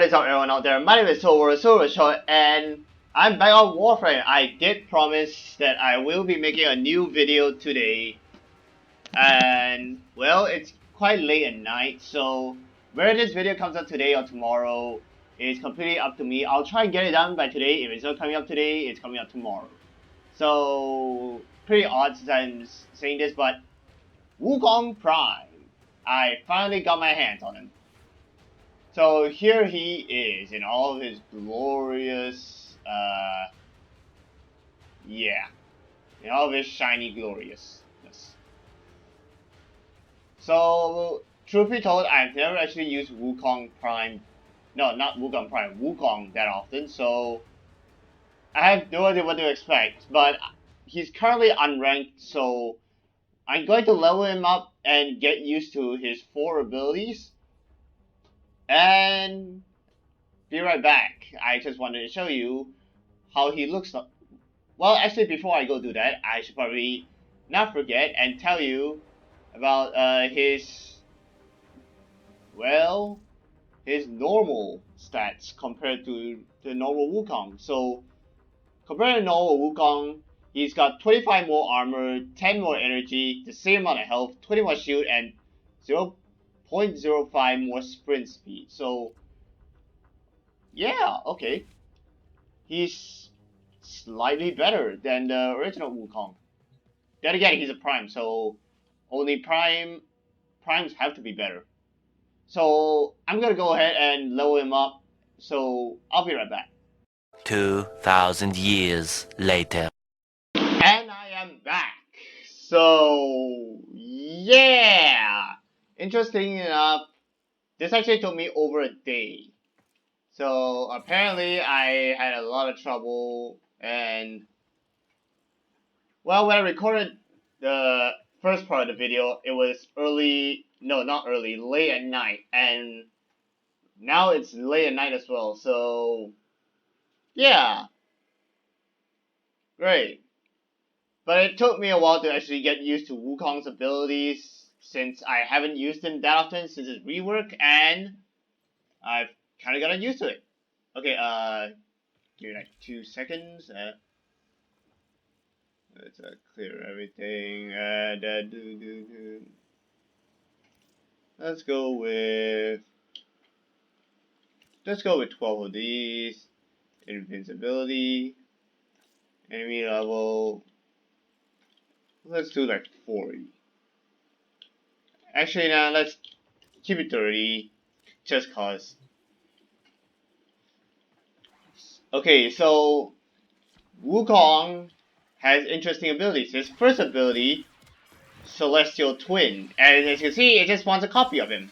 What is up, everyone out there? My name is Silver, and I'm back on Warframe. I did promise that I will be making a new video today, and well, it's quite late at night, so whether this video comes out today or tomorrow is completely up to me. I'll try and get it done by today. If it's not coming up today, it's coming up tomorrow. So, pretty odd since I'm saying this, but Wukong Prime. I finally got my hands on him. So here he is in all of his glorious, in all of his shiny gloriousness. So, truth be told, I've never actually used Wukong Prime, no, not Wukong Prime, Wukong that often, so I have no idea what to expect, but he's currently unranked, so I'm going to level him up and get used to his 4 abilities. And be right back. I just wanted to show you how he looks like. Well, actually, before I go do that, I should probably not forget and tell you about his normal stats compared to the normal Wukong. So, compared to normal Wukong, he's got 25 more armor, 10 more energy, the same amount of health, 20 more shield, and 0.05 more sprint speed. So, yeah, okay. He's slightly better than the original Wukong. Then again, he's a Prime, so only Primes have to be better. So I'm gonna go ahead and level him up. So I'll be right back. 2,000 years later. And I am back. So yeah, interesting enough, this actually took me over a day. So apparently I had a lot of trouble, and well, when I recorded the first part of the video, it was late at night, and now it's late at night as well, so yeah, great. But it took me a while to actually get used to Wukong's abilities, since I haven't used him that often since his rework, and I've kind of gotten used to it. Okay, give me like 2 seconds. Let's clear everything. Let's go with 12 of these. Invincibility, enemy level. Let's do like 40. Actually, now let's keep it 30, just cause. Okay, so Wukong has interesting abilities. His first ability, Celestial Twin, and as you can see, it just wants a copy of him.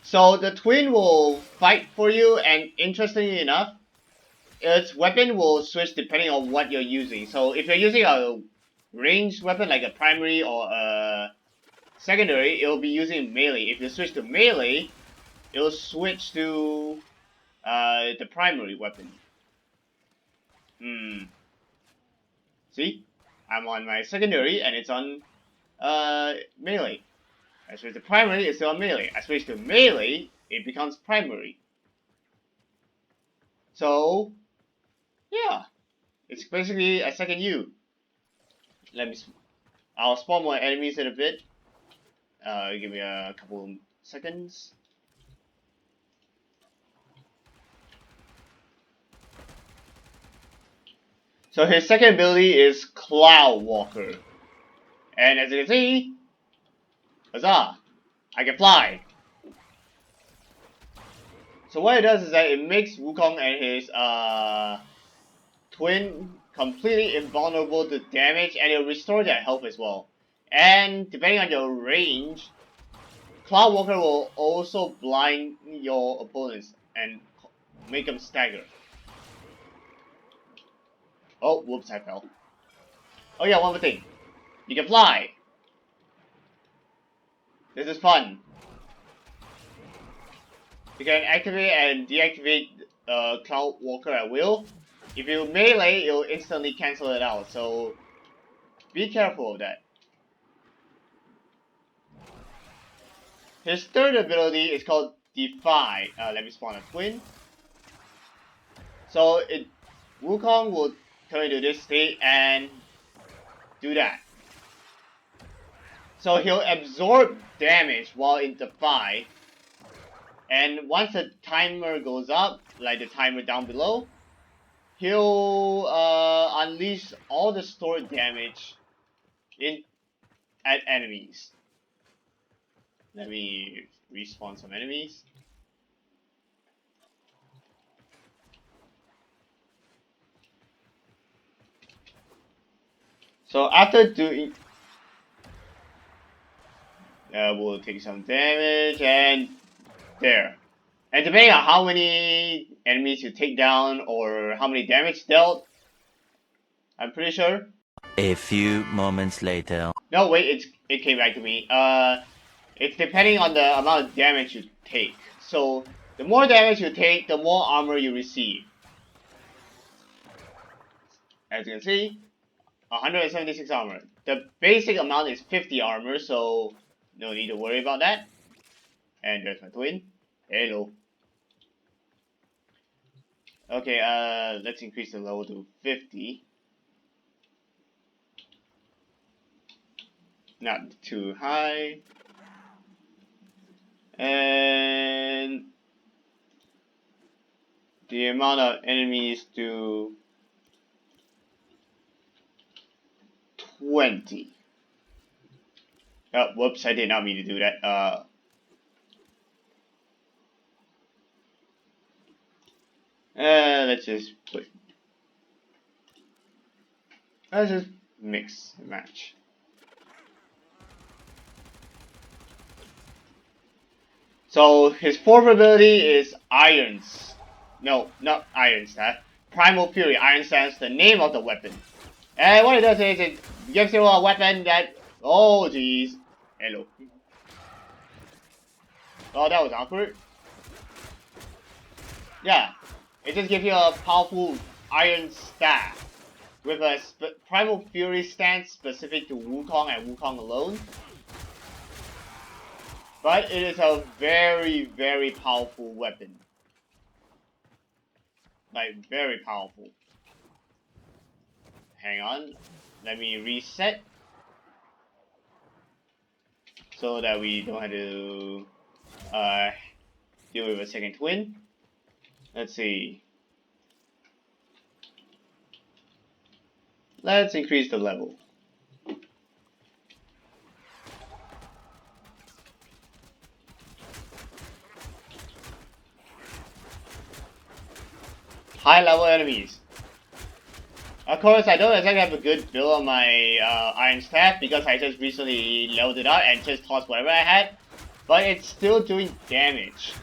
So the twin will fight for you, and interestingly enough, its weapon will switch depending on what you're using. So if you're using a ranged weapon like a primary or a secondary, it'll be using melee. If you switch to melee, it'll switch to the primary weapon. See? I'm on my secondary and it's on melee. I switch to primary, it's on melee. I switch to melee, it becomes primary. So, yeah. It's basically a second U. I'll spawn more enemies in a bit. Give me a couple seconds. So his second ability is Cloud Walker. And as you can see, huzzah, I can fly. So what it does is that it makes Wukong and his twin completely invulnerable to damage, and it'll restore their health as well. And depending on your range, Cloud Walker will also blind your opponents and make them stagger. Oh, whoops, I fell. Oh yeah, one more thing. You can fly. This is fun. You can activate and deactivate Cloud Walker at will. If you melee, it'll instantly cancel it out, so be careful of that. His third ability is called defy. Let me spawn a twin. So Wukong will turn into this state and do that. So he'll absorb damage while in defy. And once the timer goes up, like the timer down below, he'll unleash all the stored damage at enemies. Let me respawn some enemies. So after doing, we'll take some damage and there. And depending on how many enemies you take down or how many damage dealt, I'm pretty sure. A few moments later. No, wait, it came back to me. It's depending on the amount of damage you take. So the more damage you take, the more armor you receive. As you can see, 176 armor. The basic amount is 50 armor, so no need to worry about that. And there's my twin. Hello. Okay, let's increase the level to 50. Not too high. And the amount of enemies to 20. Oh, whoops, I did not mean to do that. Let's just mix and match. So his fourth ability is Irons. No, not Iron Staff. Primal Fury. Iron Staff's the name of the weapon. And what it does is it gives you a weapon that. Oh jeez. Hello. Oh, that was awkward. Yeah. It just gives you a powerful Iron Staff with a Primal Fury stance specific to Wukong and Wukong alone. But it is a very, very powerful weapon. Like, very powerful. Hang on. Let me reset. So that we don't have to deal with a second twin. Let's see. Let's increase the level. High level enemies. Of course, I don't exactly have a good build on my Iron Staff because I just recently leveled it up and just tossed whatever I had. But it's still doing damage.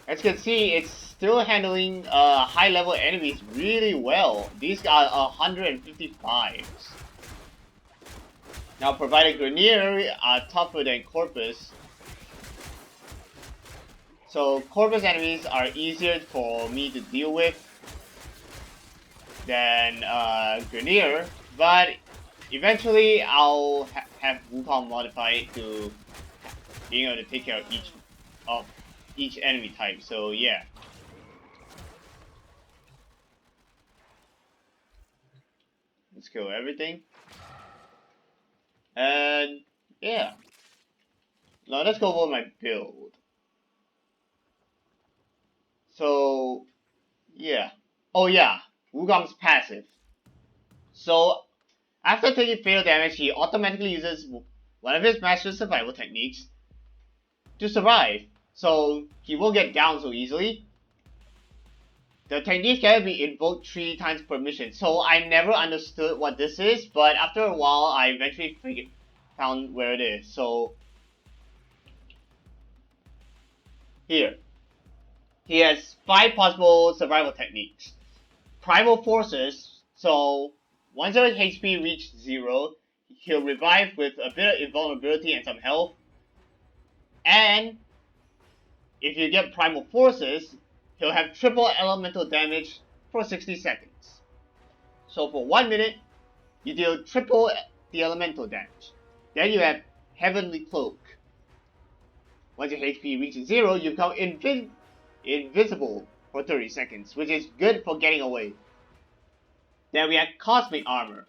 As you can see, it's still handling high level enemies really well. These are 155s. Now, provided Grenier are tougher than Corpus. So Corpus enemies are easier for me to deal with than Grenier, but eventually I'll have Wukong modified to being able to take care of each enemy type. So yeah. Let's kill everything. And yeah. Now let's go over my build. So yeah. Oh yeah. Wukong's passive. So, after taking fatal damage, he automatically uses one of his master survival techniques to survive. So, he won't get down so easily. The technique can be invoked 3 times per mission. So, I never understood what this is, but after a while, I eventually found where it is. So, here. He has 5 possible survival techniques. Primal Forces, so once your HP reaches 0, he'll revive with a bit of invulnerability and some health. And if you get Primal Forces, he'll have triple elemental damage for 60 seconds. So for 1 minute, you deal triple the elemental damage. Then you have Heavenly Cloak. Once your HP reaches 0, you become invisible for 30 seconds, which is good for getting away. Then we have Cosmic Armor.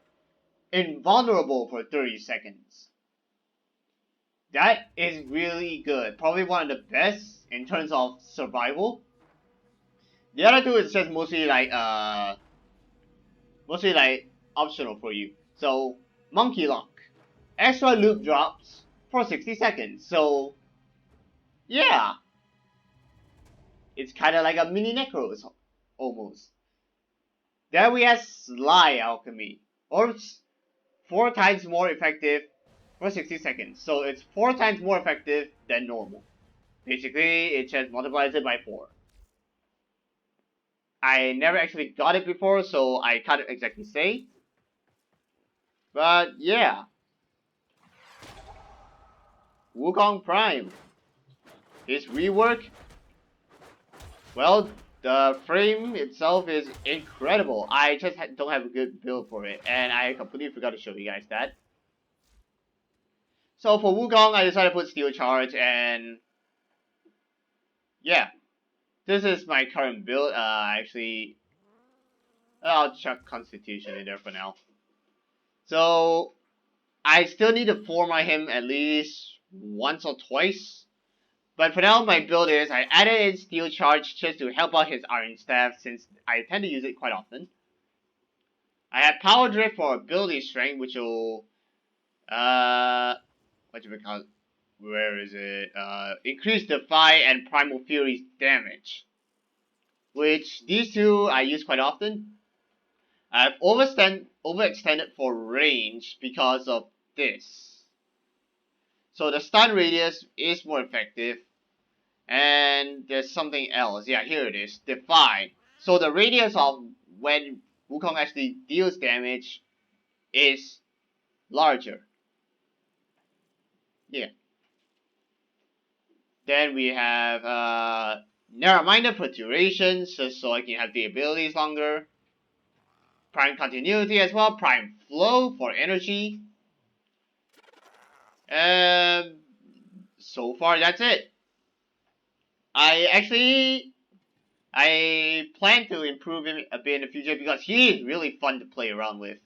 Invulnerable for 30 seconds. That is really good. Probably one of the best in terms of survival. The other two is just mostly like optional for you. So Monkey Lock. Extra loot drops for 60 seconds. So yeah. It's kinda like a mini Necros almost. Then we have Sly Alchemy. Or 4 times more effective for 60 seconds. So it's 4 times more effective than normal. Basically, it just multiplies it by 4. I never actually got it before, so I can't exactly say. But yeah. Wukong Prime. His rework, well, the frame itself is incredible. I just don't have a good build for it, and I completely forgot to show you guys that. So for Wukong, I decided to put Steel Charge, and yeah, this is my current build. Actually, I'll chuck Constitution in there for now. So I still need to format him at least once or twice. But for now, my build is I added in Steel Charge just to help out his Iron Staff since I tend to use it quite often. I have Power Drift for ability strength, which will where is it? Increase Defy and Primal Fury's damage. Which these two I use quite often. I've overextended for range because of this. So the stun radius is more effective. And there's something else. Yeah, here it is. Defy. So the radius of when Wukong actually deals damage is larger. Yeah. Then we have Narrow-minded for duration, so I can have the abilities longer. Prime continuity as well. Prime flow for energy. So far that's it. I plan to improve him a bit in the future because he is really fun to play around with.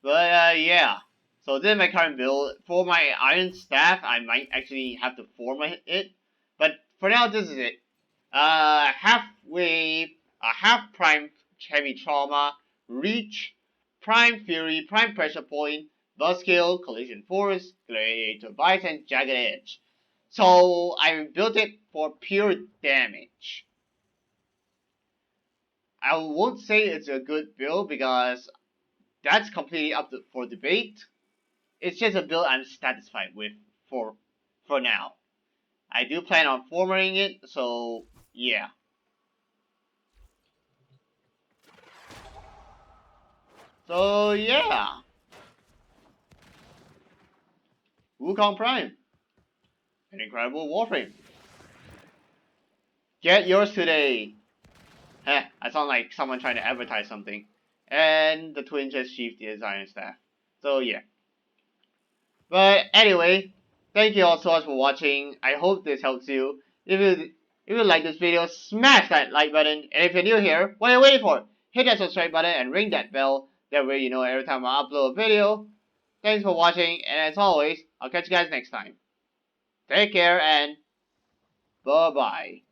But yeah. So this is my current build. For my Iron Staff, I might actually have to format it. But for now, this is it. Half Prime Heavy Trauma, Reach, Prime Fury, Prime Pressure Point, Buzzkill, Collision Force, Gladiator Vice, and Jagged Edge. So I built it for pure damage. I won't say it's a good build because that's completely up for debate. It's just a build I'm satisfied with for now. I do plan on formatting it, so yeah. So yeah. Wukong Prime. An incredible Warframe. Get yours today. Heh, I sound like someone trying to advertise something. And the twin just sheathed his Iron Staff. So yeah. But anyway, thank you all so much for watching. I hope this helps you. If you like this video, smash that like button. And if you're new here, what are you waiting for? Hit that subscribe button and ring that bell. That way you know every time I upload a video. Thanks for watching, and as always, I'll catch you guys next time. Take care and bye-bye.